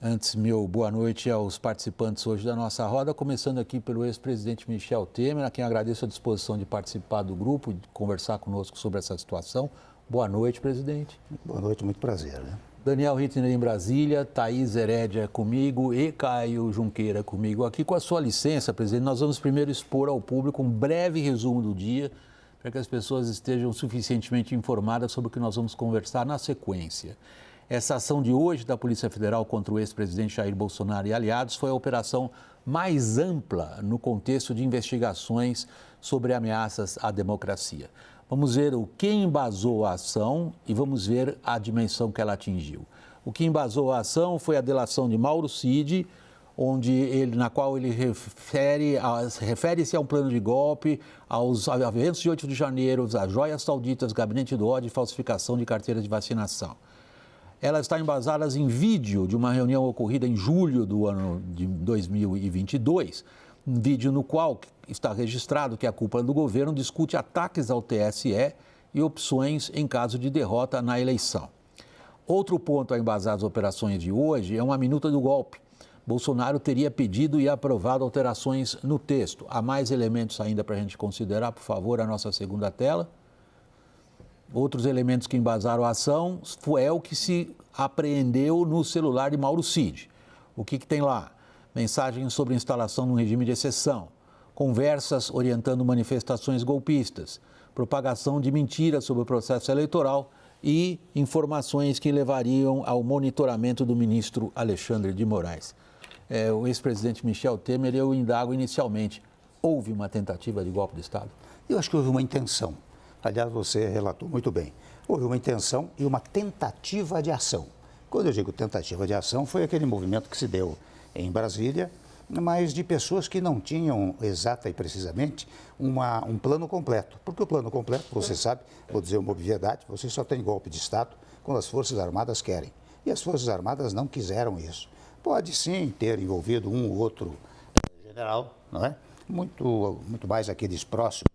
Antes, meu boa noite aos participantes hoje da nossa roda, começando aqui pelo ex-presidente Michel Temer, a quem agradeço a disposição de participar do grupo, de conversar conosco sobre essa situação. Boa noite, presidente. Boa noite, muito prazer, né? Daniel Hittner em Brasília, Thaís Herédia comigo e Caio Junqueira comigo aqui. Com a sua licença, presidente, nós vamos primeiro expor ao público um breve resumo do dia, para que as pessoas estejam suficientemente informadas sobre o que nós vamos conversar na sequência. Essa ação de hoje da Polícia Federal contra o ex-presidente Jair Bolsonaro e aliados foi a operação mais ampla no contexto de investigações sobre ameaças à democracia. Vamos ver o que embasou a ação e vamos ver a dimensão que ela atingiu. O que embasou a ação foi a delação de Mauro Cid, na qual ele refere-se a um plano de golpe, aos eventos de 8 de janeiro, às joias sauditas, gabinete do ódio e falsificação de carteiras de vacinação. Elas estão embasadas em vídeo de uma reunião ocorrida em julho do ano de 2022, um vídeo no qual está registrado que a cúpula do governo discute ataques ao TSE e opções em caso de derrota na eleição. Outro ponto a embasar as operações de hoje é uma minuta do golpe. Bolsonaro teria pedido e aprovado alterações no texto. Há mais elementos ainda para a gente considerar, por favor, a nossa segunda tela. Outros elementos que embasaram a ação é o que se apreendeu no celular de Mauro Cid. O que tem lá? Mensagens sobre instalação de um regime de exceção, conversas orientando manifestações golpistas, propagação de mentiras sobre o processo eleitoral e informações que levariam ao monitoramento do ministro Alexandre de Moraes. O ex-presidente Michel Temer, eu indago inicialmente, houve uma tentativa de golpe de Estado? Eu acho que houve uma intenção. Aliás, você relatou muito bem. Houve uma intenção e uma tentativa de ação. Quando eu digo tentativa de ação, foi aquele movimento que se deu em Brasília, mas de pessoas que não tinham exata e precisamente um plano completo. Porque o plano completo, você sabe, vou dizer uma obviedade, você só tem golpe de Estado quando as Forças Armadas querem. E as Forças Armadas não quiseram isso. Pode sim ter envolvido um ou outro general, não é? Muito mais aqueles próximos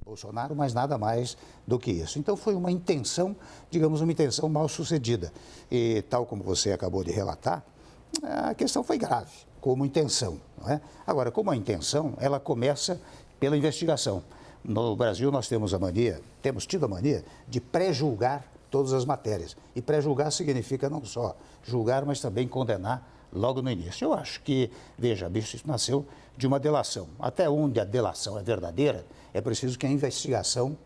Bolsonaro, mas nada mais do que isso. Então foi uma intenção, digamos, uma intenção mal sucedida. E tal como você acabou de relatar, a questão foi grave, como intenção, não é? Agora, como a intenção, ela começa pela investigação. No Brasil nós temos tido a mania de pré-julgar todas as matérias. E pré-julgar significa não só julgar, mas também condenar logo no início. Eu acho que, veja, isso nasceu de uma delação. Até onde a delação é verdadeira, é preciso que a investigação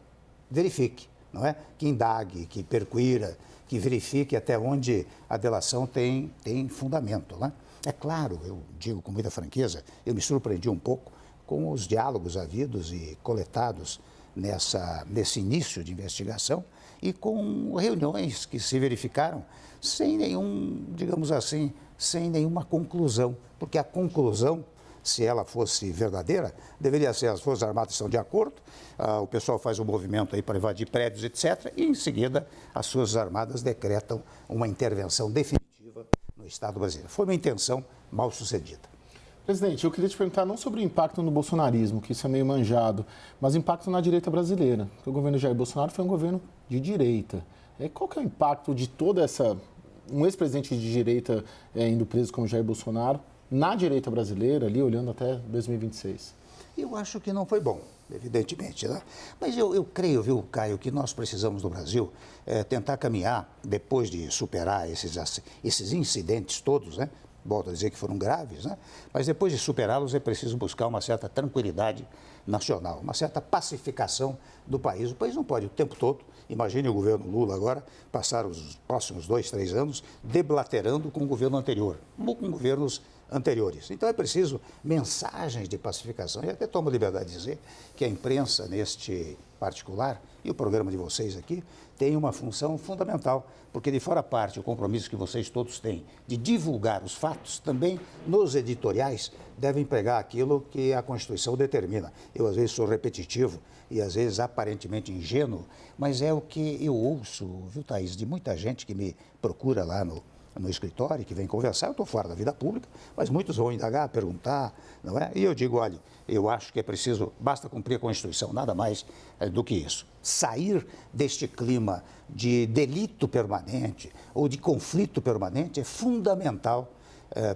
verifique, não é? Que indague, que perquira, que verifique até onde a delação tem fundamento, né? É claro, eu digo com muita franqueza, eu me surpreendi um pouco com os diálogos havidos e coletados nesse início de investigação e com reuniões que se verificaram sem digamos assim, sem nenhuma conclusão, porque a conclusão, se ela fosse verdadeira, deveria ser as Forças Armadas estão de acordo, o pessoal faz um movimento aí para invadir prédios, etc., e em seguida as Forças Armadas decretam uma intervenção definitiva no Estado brasileiro. Foi uma intenção mal sucedida. Presidente, eu queria te perguntar não sobre o impacto no bolsonarismo, que isso é meio manjado, mas o impacto na direita brasileira. Porque o governo Jair Bolsonaro foi um governo de direita. Qual que é o impacto de toda um ex-presidente de direita indo preso como Jair Bolsonaro, na direita brasileira, ali olhando até 2026? Eu acho que não foi bom, evidentemente, né? Mas eu creio, viu, Caio, que nós precisamos no Brasil tentar caminhar, depois de superar esses incidentes todos, né? Volto a dizer que foram graves, né? Mas depois de superá-los é preciso buscar uma certa tranquilidade nacional, uma certa pacificação do país. O país não pode o tempo todo, imagine o governo Lula agora, passar os próximos 2, 3 anos deblaterando com o governo anterior, ou com governos anteriores. Então é preciso mensagens de pacificação. E até tomo a liberdade de dizer que a imprensa, neste particular, e o programa de vocês aqui, tem uma função fundamental, porque de fora parte o compromisso que vocês todos têm de divulgar os fatos, também nos editoriais devem pregar aquilo que a Constituição determina. Eu às vezes sou repetitivo e às vezes aparentemente ingênuo, mas é o que eu ouço, viu, Thaís, de muita gente que me procura lá no escritório, que vêm conversar, eu estou fora da vida pública, mas muitos vão indagar, perguntar, não é? E eu digo, olha, eu acho que é preciso, basta cumprir a Constituição, nada mais do que isso. Sair deste clima de delito permanente ou de conflito permanente é fundamental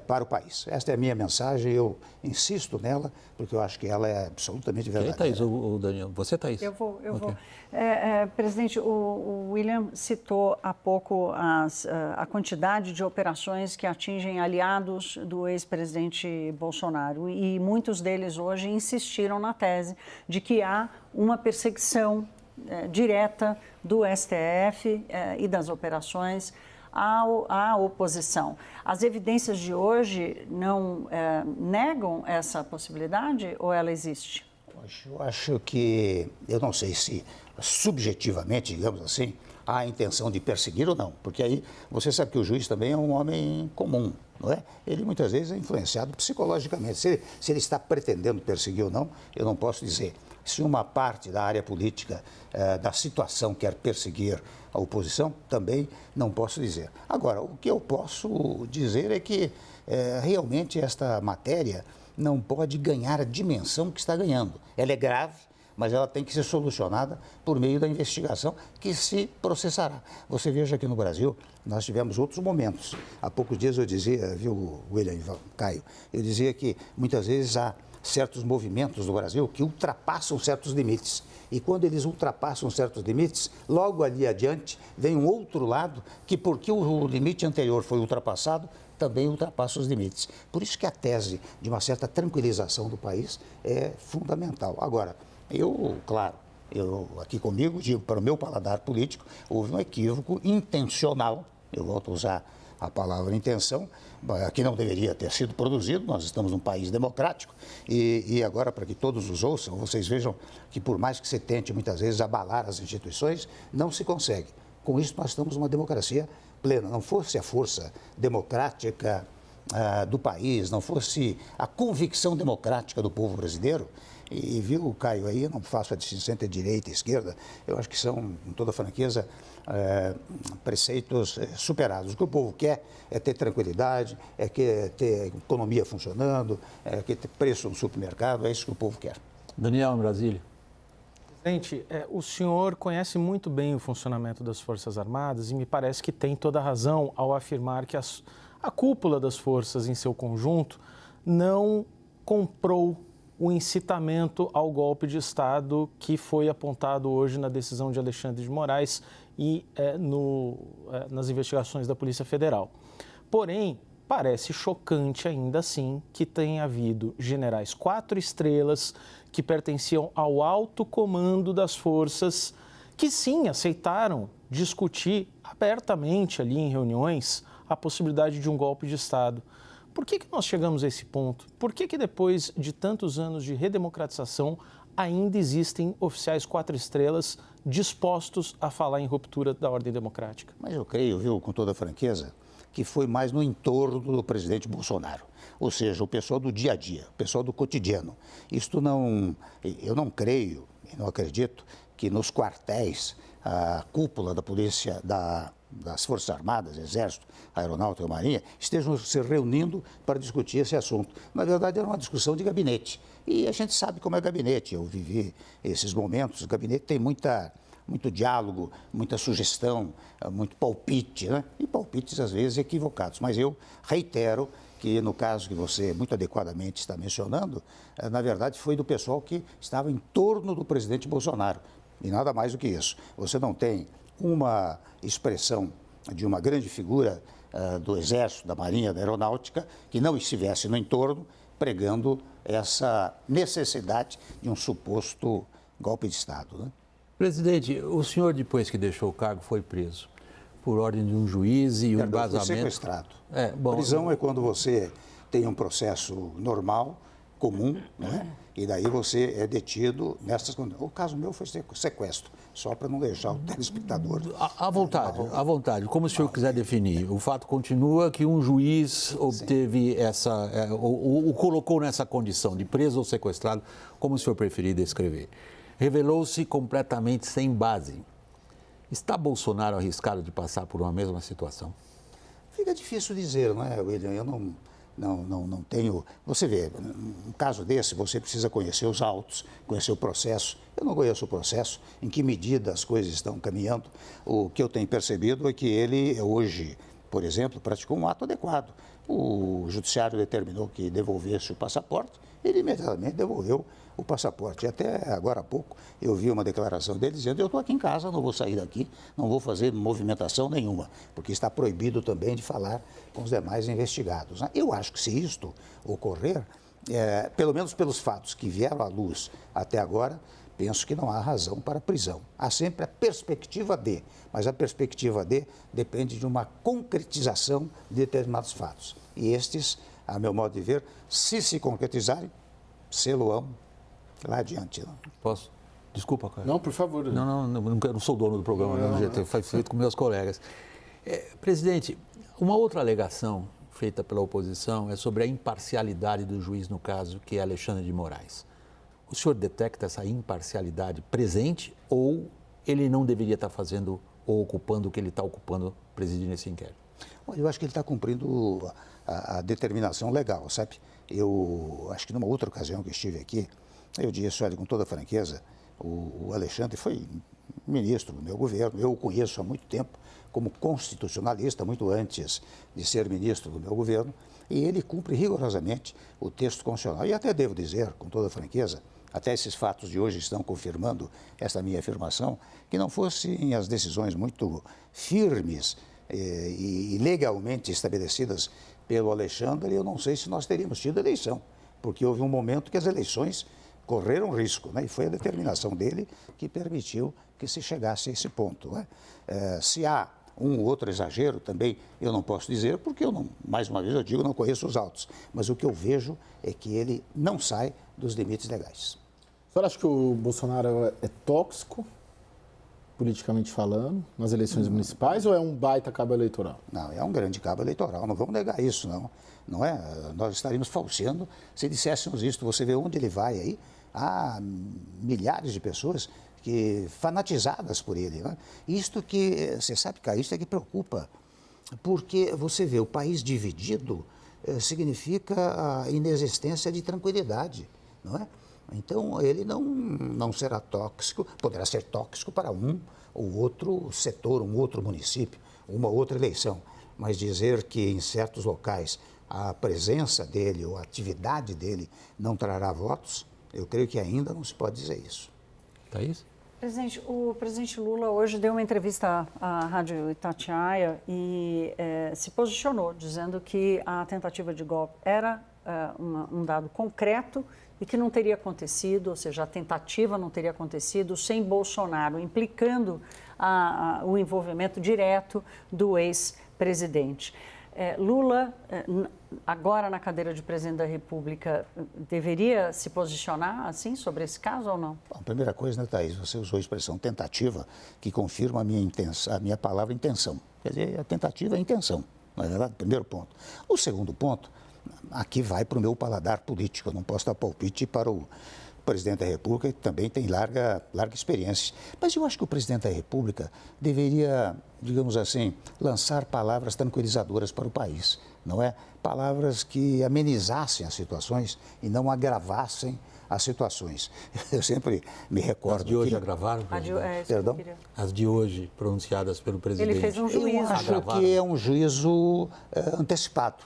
para o país. Esta é a minha mensagem, eu insisto nela, porque eu acho que ela é absolutamente verdadeira. Thaís, o Daniel, você, Thaís? Eu vou. Okay. Presidente, o William citou há pouco a quantidade de operações que atingem aliados do ex-presidente Bolsonaro e muitos deles hoje insistiram na tese de que há uma perseguição direta do STF e das operações à oposição. As evidências de hoje não negam essa possibilidade ou ela existe? Eu acho que, eu não sei se subjetivamente, digamos assim, há a intenção de perseguir ou não, porque aí você sabe que o juiz também é um homem comum, não é? Ele muitas vezes é influenciado psicologicamente. Se ele está pretendendo perseguir ou não, eu não posso dizer. Se uma parte da área política da situação quer perseguir a oposição, também não posso dizer. Agora, o que eu posso dizer é que realmente esta matéria não pode ganhar a dimensão que está ganhando. Ela é grave, mas ela tem que ser solucionada por meio da investigação que se processará. Você veja que no Brasil nós tivemos outros momentos. Há poucos dias eu dizia, viu, William e Caio, eu dizia que muitas vezes há certos movimentos do Brasil que ultrapassam certos limites. E quando eles ultrapassam certos limites, logo ali adiante vem um outro lado que, porque o limite anterior foi ultrapassado, também ultrapassa os limites. Por isso que a tese de uma certa tranquilização do país é fundamental. Agora, claro, aqui comigo, digo, para o meu paladar político, houve um equívoco intencional, eu volto a usar a palavra intenção, que não deveria ter sido produzido. Nós estamos num país democrático e agora, para que todos os ouçam, vocês vejam que por mais que você tente muitas vezes abalar as instituições, não se consegue. Com isso nós estamos numa democracia plena. Não fosse a força democrática do país, não fosse a convicção democrática do povo brasileiro, e viu, Caio, aí eu não faço a distinção entre direita e esquerda, eu acho que são, com toda franqueza, preceitos superados. O que o povo quer é ter tranquilidade, é ter economia funcionando, é ter preço no supermercado, é isso que o povo quer. Daniel, em Brasília. Presidente, o senhor conhece muito bem o funcionamento das Forças Armadas e me parece que tem toda a razão ao afirmar que a cúpula das forças em seu conjunto não comprou o incitamento ao golpe de Estado que foi apontado hoje na decisão de Alexandre de Moraes e nas investigações da Polícia Federal. Porém, parece chocante ainda assim que tenha havido generais 4 estrelas que pertenciam ao alto comando das forças que sim aceitaram discutir abertamente ali em reuniões a possibilidade de um golpe de Estado. Por que nós chegamos a esse ponto? Por que depois de tantos anos de redemocratização ainda existem oficiais 4 estrelas dispostos a falar em ruptura da ordem democrática? Mas eu creio, viu, com toda franqueza, que foi mais no entorno do presidente Bolsonaro. Ou seja, o pessoal do dia a dia, o pessoal do cotidiano. Eu não creio e não acredito que nos quartéis, a cúpula da polícia, das Forças Armadas, Exército, Aeronáutica e Marinha, estejam se reunindo para discutir esse assunto. Na verdade, era uma discussão de gabinete. E a gente sabe como é gabinete. Eu vivi esses momentos. O gabinete tem muito diálogo, muita sugestão, muito palpite, né? E palpites, às vezes, equivocados. Mas eu reitero que, no caso que você muito adequadamente está mencionando, na verdade, foi do pessoal que estava em torno do presidente Bolsonaro. E nada mais do que isso. Você não tem uma expressão de uma grande figura do Exército, da Marinha, da Aeronáutica, que não estivesse no entorno pregando essa necessidade de um suposto golpe de Estado, né? Presidente, o senhor, depois que deixou o cargo, foi preso por ordem de um juiz e o embasamento... Foi sequestrado. Bom, prisão é quando você tem um processo normal, comum, né? E daí você é detido nessas condições. O caso meu foi sequestro, só para não deixar o telespectador... À vontade, como o senhor quiser definir. O fato continua que um juiz obteve o colocou nessa condição de preso ou sequestrado, como o senhor preferir descrever. Revelou-se completamente sem base. Está Bolsonaro arriscado de passar por uma mesma situação? Fica difícil dizer, não é, William? Eu não tenho... Você vê, um caso desse, você precisa conhecer os autos, conhecer o processo. Eu não conheço o processo, em que medida as coisas estão caminhando. O que eu tenho percebido é que ele, hoje, por exemplo, praticou um ato adequado. O judiciário determinou que devolvesse o passaporte, ele imediatamente devolveu o passaporte. E até agora há pouco eu vi uma declaração dele dizendo: eu estou aqui em casa, não vou sair daqui, não vou fazer movimentação nenhuma, porque está proibido também de falar com os demais investigados. Eu acho que se isto ocorrer, pelo menos pelos fatos que vieram à luz até agora, penso que não há razão para prisão. Há sempre a perspectiva de, mas a perspectiva de depende de uma concretização de determinados fatos. E estes, a meu modo de ver, se concretizarem, sê-lo-ão lá adiante. Não? Posso? Desculpa, cara. Não, por favor. Não sou dono do programa, não, GT, foi feito com meus colegas. Presidente, uma outra alegação feita pela oposição é sobre a imparcialidade do juiz no caso, que é Alexandre de Moraes. O senhor detecta essa imparcialidade presente ou ele não deveria estar fazendo ou ocupando o que ele está ocupando presidindo esse inquérito? Eu acho que ele está cumprindo a determinação legal, sabe? Eu acho que numa outra ocasião que estive aqui, eu disse, olha, com toda franqueza, o Alexandre foi ministro do meu governo, eu o conheço há muito tempo como constitucionalista, muito antes de ser ministro do meu governo, e ele cumpre rigorosamente o texto constitucional. E até devo dizer, com toda franqueza, até esses fatos de hoje estão confirmando essa minha afirmação, que não fossem as decisões muito firmes e legalmente estabelecidas pelo Alexandre, eu não sei se nós teríamos tido eleição, porque houve um momento que as eleições correram risco, né? E foi a determinação dele que permitiu que se chegasse a esse ponto. Né? Se há um ou outro exagero também, eu não posso dizer, porque eu não, mais uma vez eu digo, não conheço os autos, mas o que eu vejo é que ele não sai dos limites legais. O senhor acha que o Bolsonaro é tóxico, politicamente falando, nas eleições municipais, ou é um baita cabo eleitoral? Não, é um grande cabo eleitoral, não vamos negar isso, não é? Nós estaríamos falseando se disséssemos isso. Você vê onde ele vai aí, há milhares de pessoas fanatizadas por ele. Né? Isto que, você sabe, cara, isto é que preocupa, porque você vê, o país dividido significa a inexistência de tranquilidade, não é? Então, ele não será tóxico, poderá ser tóxico para um ou outro setor, um outro município, uma outra eleição, mas dizer que em certos locais a presença dele ou a atividade dele não trará votos, eu creio que ainda não se pode dizer isso. Thaís? Presidente, o presidente Lula hoje deu uma entrevista à Rádio Itatiaia e se posicionou dizendo que a tentativa de golpe era um dado concreto e que não teria acontecido, ou seja, a tentativa não teria acontecido sem Bolsonaro, implicando o envolvimento direto do ex-presidente. Lula, agora na cadeira de presidente da República, deveria se posicionar assim sobre esse caso ou não? Bom, a primeira coisa, né, Thaís, você usou a expressão tentativa, que confirma a minha palavra intenção. Quer dizer, a tentativa é a intenção, não é verdade? Primeiro ponto. O segundo ponto, aqui vai para o meu paladar político, eu não posso dar palpite para o presidente da República, que também tem larga experiência. Mas eu acho que o presidente da República deveria, digamos assim, lançar palavras tranquilizadoras para o país, não é? Palavras que amenizassem as situações e não agravassem as situações. Eu sempre me recordo... As de hoje agravaram? Perdão? As de hoje pronunciadas pelo presidente. Ele fez um juízo. Eu acho que é um juízo antecipado.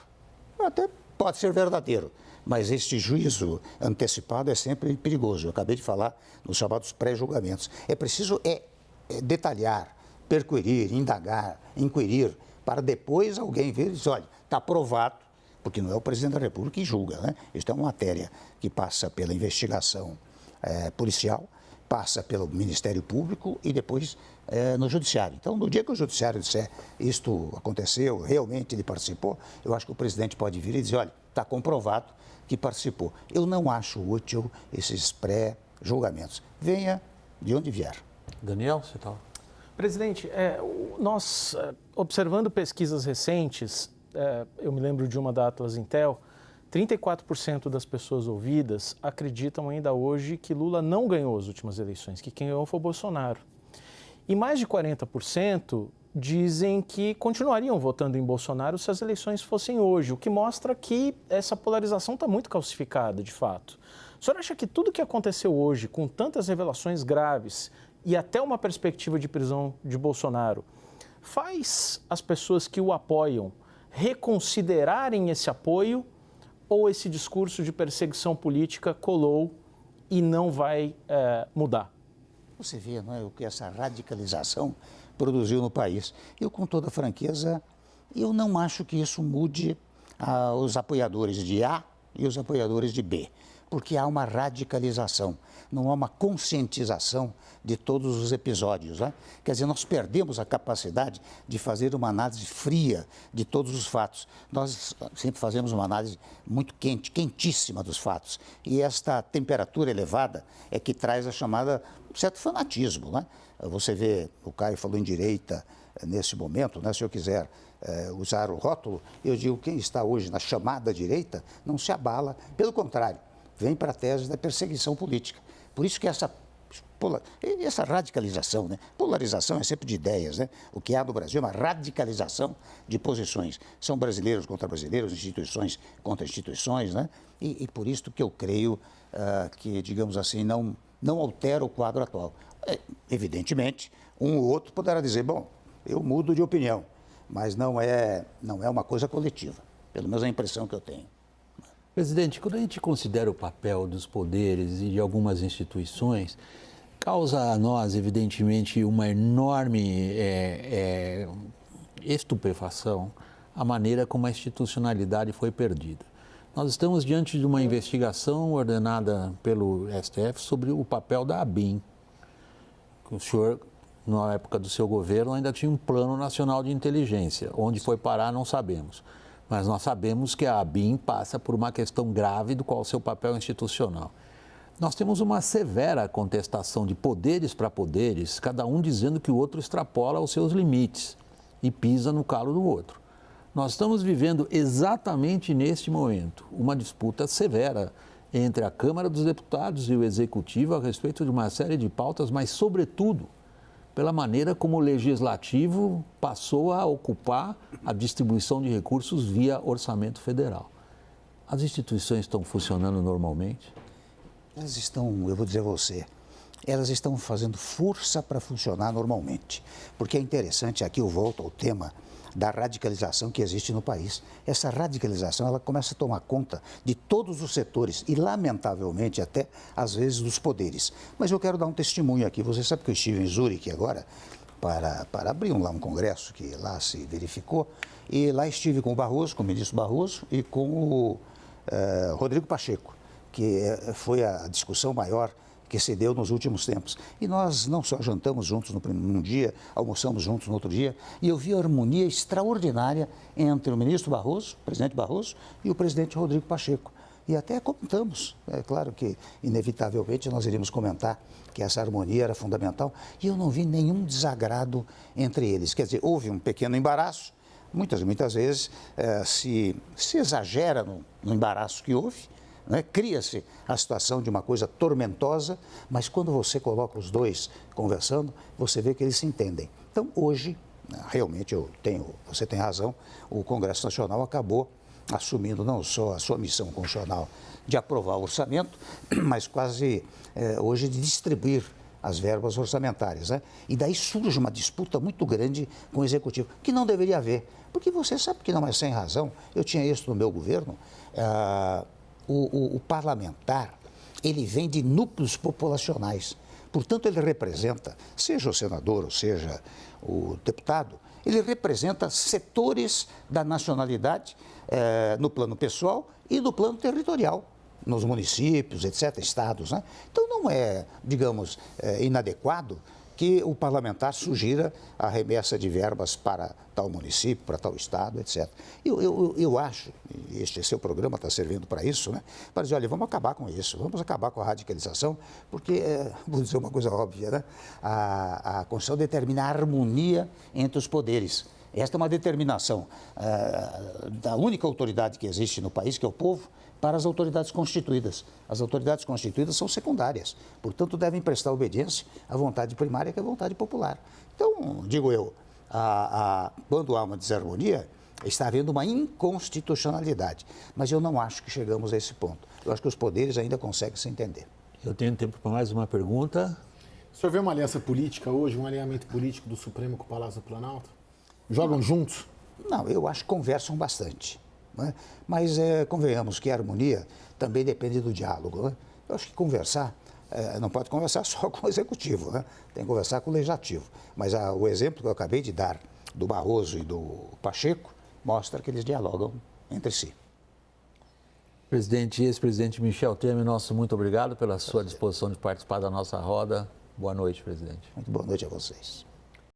Até pode ser verdadeiro, mas este juízo antecipado é sempre perigoso. Eu acabei de falar nos chamados pré-julgamentos. É preciso detalhar, perquirir, indagar, inquirir, para depois alguém ver e dizer, olha, está provado, porque não é o presidente da República que julga, né? Isto é uma matéria que passa pela investigação policial, passa pelo Ministério Público e depois no Judiciário. Então, no dia que o Judiciário disser isto aconteceu, realmente ele participou, eu acho que o presidente pode vir e dizer, olha, está comprovado que participou. Eu não acho útil esses pré-julgamentos. Venha de onde vier. Daniel, você está... Presidente, nós, observando pesquisas recentes, eu me lembro de uma da Atlas Intel, 34% das pessoas ouvidas acreditam ainda hoje que Lula não ganhou as últimas eleições, que quem ganhou foi o Bolsonaro. E mais de 40% dizem que continuariam votando em Bolsonaro se as eleições fossem hoje, o que mostra que essa polarização está muito calcificada, de fato. O senhor acha que tudo que aconteceu hoje, com tantas revelações graves e até uma perspectiva de prisão de Bolsonaro, faz as pessoas que o apoiam reconsiderarem esse apoio, ou esse discurso de perseguição política colou e não vai mudar? Você vê, não é, o que essa radicalização produziu no país. Eu, com toda franqueza, eu não acho que isso mude os apoiadores de A e os apoiadores de B, porque há uma radicalização, não há uma conscientização de todos os episódios, né? Quer dizer, nós perdemos a capacidade de fazer uma análise fria de todos os fatos. Nós sempre fazemos uma análise muito quente, quentíssima dos fatos. E esta temperatura elevada é que traz a chamada certo fanatismo, né? Você vê, o Caio falou em direita nesse momento, né? Se eu quiser usar o rótulo, eu digo que quem está hoje na chamada direita não se abala, pelo contrário, vem para a tese da perseguição política. Por isso que essa radicalização, né? Polarização é sempre de ideias, né? O que há no Brasil é uma radicalização de posições. São brasileiros contra brasileiros, instituições contra instituições, né? E por isso que eu creio que, digamos assim, não altera o quadro atual. Evidentemente, um ou outro poderá dizer, bom, eu mudo de opinião, mas não é uma coisa coletiva, pelo menos a impressão que eu tenho. Presidente, quando a gente considera o papel dos poderes e de algumas instituições, causa a nós, evidentemente, uma enorme estupefação a maneira como a institucionalidade foi perdida. Nós estamos diante de uma investigação ordenada pelo STF sobre o papel da ABIN. O senhor, na época do seu governo, ainda tinha um plano nacional de inteligência. Onde foi parar, não sabemos. Mas nós sabemos que a ABIN passa por uma questão grave do qual seu papel é institucional. Nós temos uma severa contestação de poderes para poderes, cada um dizendo que o outro extrapola os seus limites e pisa no calo do outro. Nós estamos vivendo exatamente neste momento uma disputa severa entre a Câmara dos Deputados e o Executivo a respeito de uma série de pautas, mas, sobretudo, pela maneira como o Legislativo passou a ocupar a distribuição de recursos via orçamento federal. As instituições estão funcionando normalmente? Elas estão, eu vou dizer a você, elas estão fazendo força para funcionar normalmente. Porque é interessante, aqui eu volto ao tema da radicalização que existe no país. Essa radicalização, ela começa a tomar conta de todos os setores e, lamentavelmente, até, às vezes, dos poderes. Mas eu quero dar um testemunho aqui. Você sabe que eu estive em Zurique agora para abrir lá um congresso que lá se verificou. E lá estive com o Barroso, com o ministro Barroso e com o Rodrigo Pacheco, que foi a discussão maior que se deu nos últimos tempos. E nós não só jantamos juntos num dia, almoçamos juntos no outro dia, e eu vi a harmonia extraordinária entre o ministro Barroso, o presidente Barroso, e o presidente Rodrigo Pacheco. E até comentamos, é claro que inevitavelmente nós iríamos comentar que essa harmonia era fundamental, e eu não vi nenhum desagrado entre eles. Quer dizer, houve um pequeno embaraço, muitas vezes se exagera no embaraço que houve, né? Cria-se a situação de uma coisa tormentosa, mas quando você coloca os dois conversando, você vê que eles se entendem. Então, hoje, realmente, você tem razão, o Congresso Nacional acabou assumindo não só a sua missão constitucional de aprovar o orçamento, mas quase hoje de distribuir as verbas orçamentárias, né? E daí surge uma disputa muito grande com o Executivo, que não deveria haver, porque você sabe que não é sem razão. Eu tinha isso no meu governo. O parlamentar, ele vem de núcleos populacionais. Portanto, ele representa, seja o senador ou seja o deputado, ele representa setores da nacionalidade no plano pessoal e no plano territorial, nos municípios, etc., estados, né? Então, não é, digamos, inadequado que o parlamentar sugira a remessa de verbas para tal município, para tal estado, etc. Eu acho, e este seu programa está servindo para isso, né? Para dizer, olha, vamos acabar com isso, vamos acabar com a radicalização, porque, vou dizer uma coisa óbvia, né? A Constituição determina a harmonia entre os poderes. Esta é uma determinação da única autoridade que existe no país, que é o povo, para as autoridades constituídas. As autoridades constituídas são secundárias, portanto, devem prestar obediência à vontade primária, que é a vontade popular. Então, digo eu, Quando há uma desarmonia, está havendo uma inconstitucionalidade. Mas eu não acho que chegamos a esse ponto. Eu acho que os poderes ainda conseguem se entender. Eu tenho tempo para mais uma pergunta. O senhor vê uma aliança política hoje, um alinhamento político do Supremo com o Palácio do Planalto? Jogam juntos? Não, eu acho que conversam bastante. Né? Mas convenhamos que a harmonia também depende do diálogo. Né? Eu acho que conversar, não pode conversar só com o executivo, né? Tem que conversar com o legislativo. Mas o exemplo que eu acabei de dar do Barroso e do Pacheco mostra que eles dialogam entre si. Presidente e ex-presidente Michel Temer, nosso muito obrigado pela sua disposição de participar da nossa roda. Boa noite, presidente. Muito boa noite a vocês.